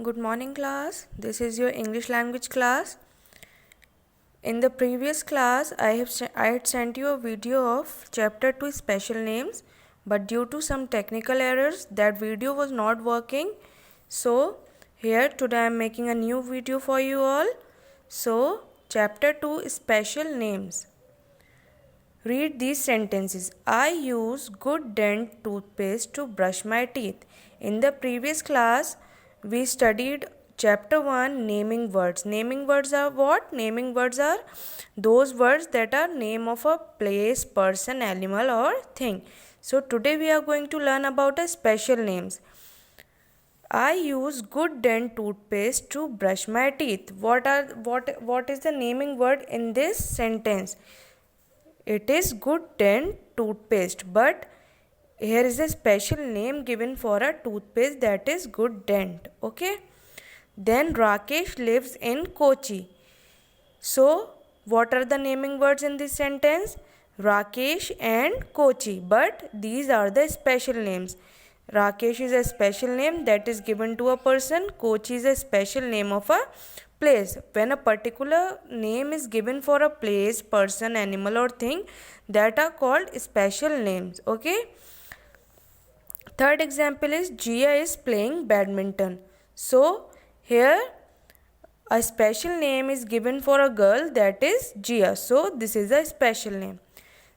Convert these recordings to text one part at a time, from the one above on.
Good morning class. This is your English language class. In the previous class I had sent you a video of chapter 2 special names, but due to some technical errors that video was not working. So here today I am making a new video for you all. So chapter 2 special names. Read these sentences. I use Good Dent toothpaste to brush my teeth. In the previous class, we studied chapter 1 naming words. Naming words are what? Naming words are those words that are name of a place, person, animal or thing. So today we are going to learn about a special names. I use Good Dent toothpaste to brush my teeth. What is the naming word in this sentence? It is Good Dent toothpaste, but here is a special name given for a toothpaste, that is Good Dent. Okay. Then Rakesh lives in Kochi. So what are the naming words in this sentence? Rakesh and Kochi, but these are the special names. Rakesh is a special name that is given to a person. Kochi is a special name of a place. When a particular name is given for a place, person, animal or thing, that are called special names. Okay. Third example is Jia is playing badminton. So here a special name is given for a girl, that is Jia. So this is a special name.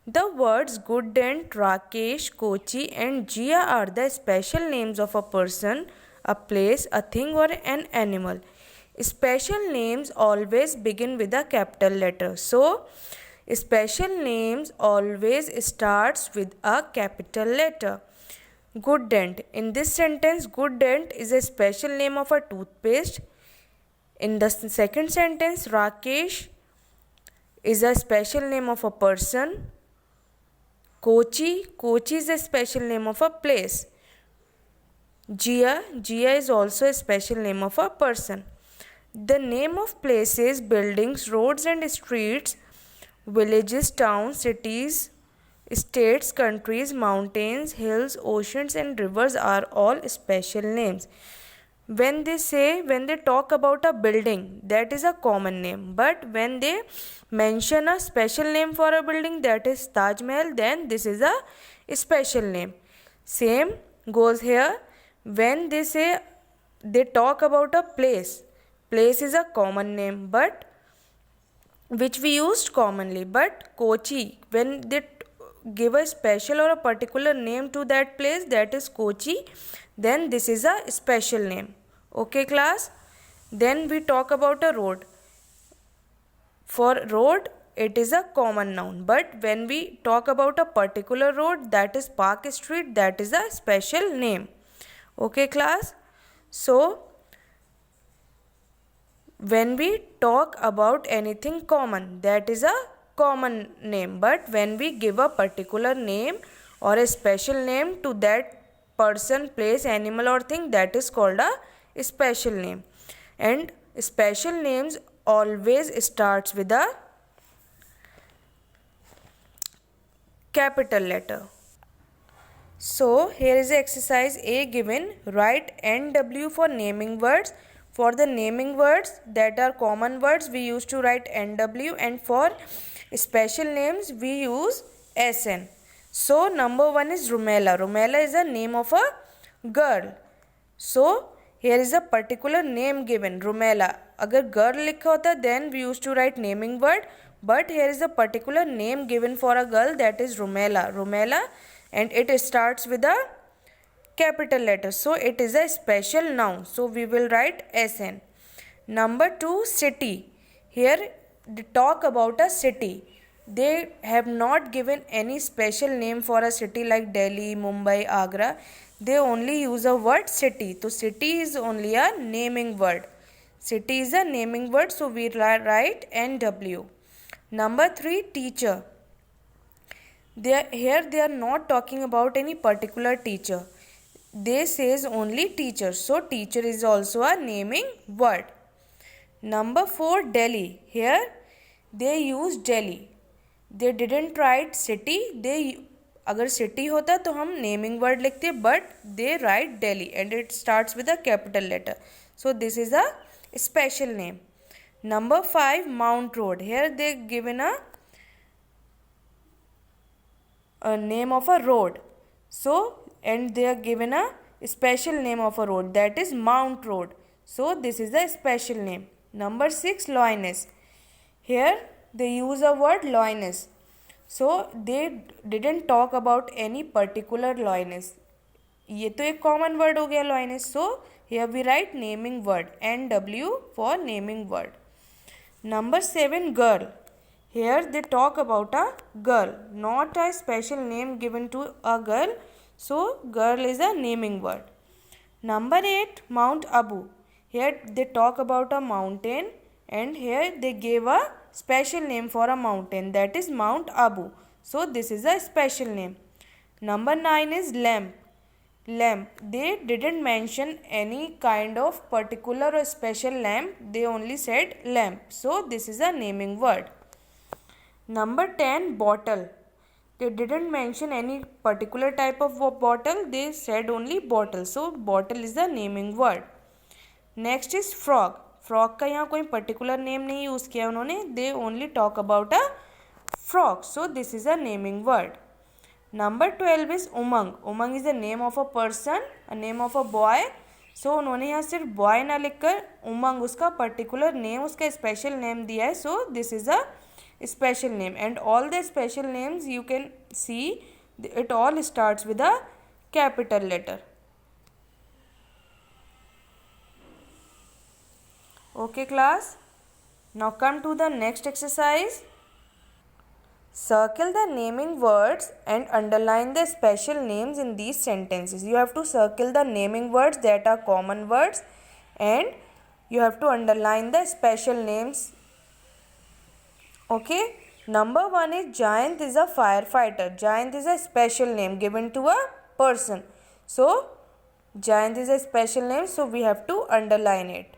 The words Good Dent, Rakesh, Kochi and Jia are the special names of a person, a place, a thing or an animal. Special names always begin with a capital letter. So special names always starts with a capital letter. Good Dent. In this sentence, Good Dent is a special name of a toothpaste. In the second sentence, Rakesh is a special name of a person. Kochi is a special name of a place. Jia is also a special name of a person. The name of places, buildings, roads and streets, villages, towns, cities, states, countries, mountains, hills, oceans and rivers are all special names. When they talk about a building, that is a common name, but when they mention a special name for a building, that is Taj Mahal, then this is a special name. Same goes here. When they talk about a place is a common name, but which we used commonly. But Kochi, when they give a special or a particular name to that place, that is Kochi, then this is a special name. Okay class. Then we talk about a road. For road, it is a common noun, but when we talk about a particular road, that is Park Street, that is a special name. Okay class. So when we talk about anything common, that is a common name, but when we give a particular name or a special name to that person, place, animal or thing, that is called a special name. And special names always starts with a capital letter. So here is exercise A given. Write NW for naming words. For the naming words that are common words, we used to write NW, and for special names we use SN. So number 1 is Rumela. Rumela is a name of a girl. So here is a particular name given, Rumela. अगर girl लिखा होता then we used to write naming word, but here is a particular name given for a girl, that is Rumela, and it starts with a capital letter, so it is a special noun, so we will write SN. Number 2, city. Here they talk about a city. They have not given any special name for a city like Delhi, Mumbai, Agra. They only use a word city. So city is only a naming word. City is a naming word, so we write NW. Number 3, teacher. Here they are not talking about any particular teacher. They says only teacher, so teacher is also a naming word. Number 4, Delhi. Here they use Delhi. They didn't write city. अगर city होता तो हम naming word लिखते, but they write Delhi and it starts with a capital letter, So this is a special name. Number 5, Mount Road. Here they given a name of a road. So and they are given a special name of a road, that is Mount Road. So this is a special name. Number 6, Loyness. Here they use a word loyness. So they didn't talk about any particular loyness. ये तो एक common word हो गया loyness. So here we write naming word, NW for naming word. Number 7, girl. Here they talk about a girl, not a special name given to a girl. So girl is a naming word. Number 8, Mount Abu. Here they talk about a mountain, and here they gave a special name for a mountain, that is Mount Abu. So this is a special name. Number 9 is lamp. Lamp. They didn't mention any kind of particular or special lamp. They only said lamp. So this is a naming word. Number 10, bottle. They didn't mention any particular type of bottle. They said only bottle. So bottle is the naming word. Next is frog. Frog का यहाँ कोई particular name नहीं use किया उन्होंने. They only talk about a frog. So this is a naming word. Number 12 is umang. Umang is the name of a person, a name of a boy. So उन्होंने यहाँ सिर्फ boy ना लिखकर umang उसका particular name, उसका special name दिया है. So this is a special name, and all the special names you can see it all starts with a capital letter. Okay class, now come to the next exercise. Circle the naming words and underline the special names in these sentences. You have to circle the naming words that are common words, and you have to underline the special names. Okay, number 1 is Giant is a firefighter. Giant is a special name given to a person. So Giant is a special name, so we have to underline it.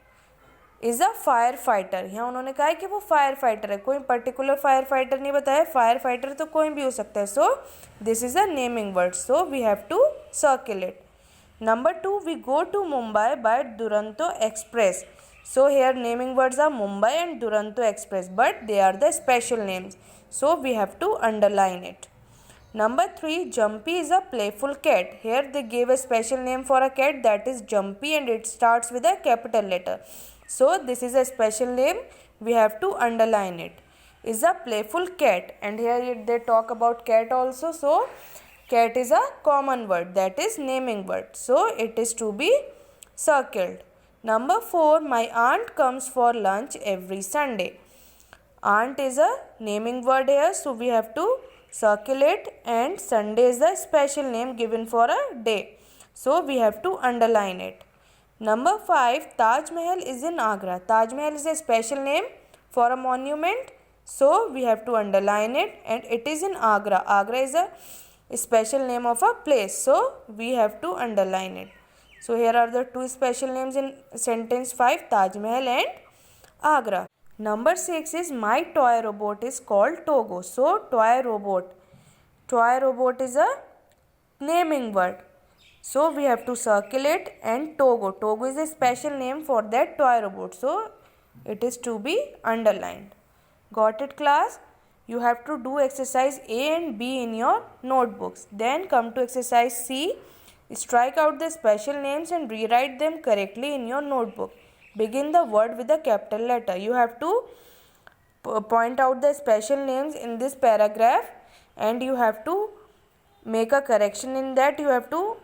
Is a fire fighter. यहाँ उन्होंने कहा है कि वो fire fighter है, कोई particular fire fighter नहीं बताया. फायर फाइटर तो कोई भी हो सकता है. So this is a naming word, so we have to circle it. Number 2, we go to Mumbai by Duronto Express. So here naming words are Mumbai and Duronto Express, but they are the special names, so we have to underline it. Number 3, Jumpy is a playful cat. Here they gave a special name for a cat, that is Jumpy, and it starts with a capital letter. So this is a special name, we have to underline it. Is a playful cat, and here they talk about cat also. So cat is a common word, that is naming word, so it is to be circled. Number 4, my aunt comes for lunch every Sunday. Aunt is a naming word here, so we have to circle it, and Sunday is the special name given for a day, so we have to underline it. Number 5, Taj Mahal is in Agra. Taj Mahal is a special name for a monument, so we have to underline it, and it is in Agra. Agra is a special name of a place, so we have to underline it. So here are the two special names in sentence 5, Taj Mahal and Agra. Number 6 is my toy robot is called Togo. So toy robot is a naming word, so we have to circle it, and Togo is a special name for that toy robot, so it is to be underlined. Got it class? You have to do exercise A and B in your notebooks. Then come to exercise C. Strike out the special names and rewrite them correctly in your notebook. Begin the word with a capital letter. You have to point out the special names in this paragraph, and you have to make a correction in that. You have to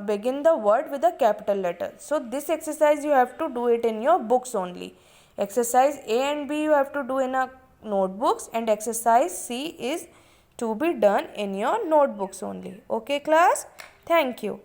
begin the word with a capital letter. So this exercise you have to do it in your books only. Exercise A and B you have to do in a notebooks, and exercise C is to be done in your notebooks only. Okay class, thank you.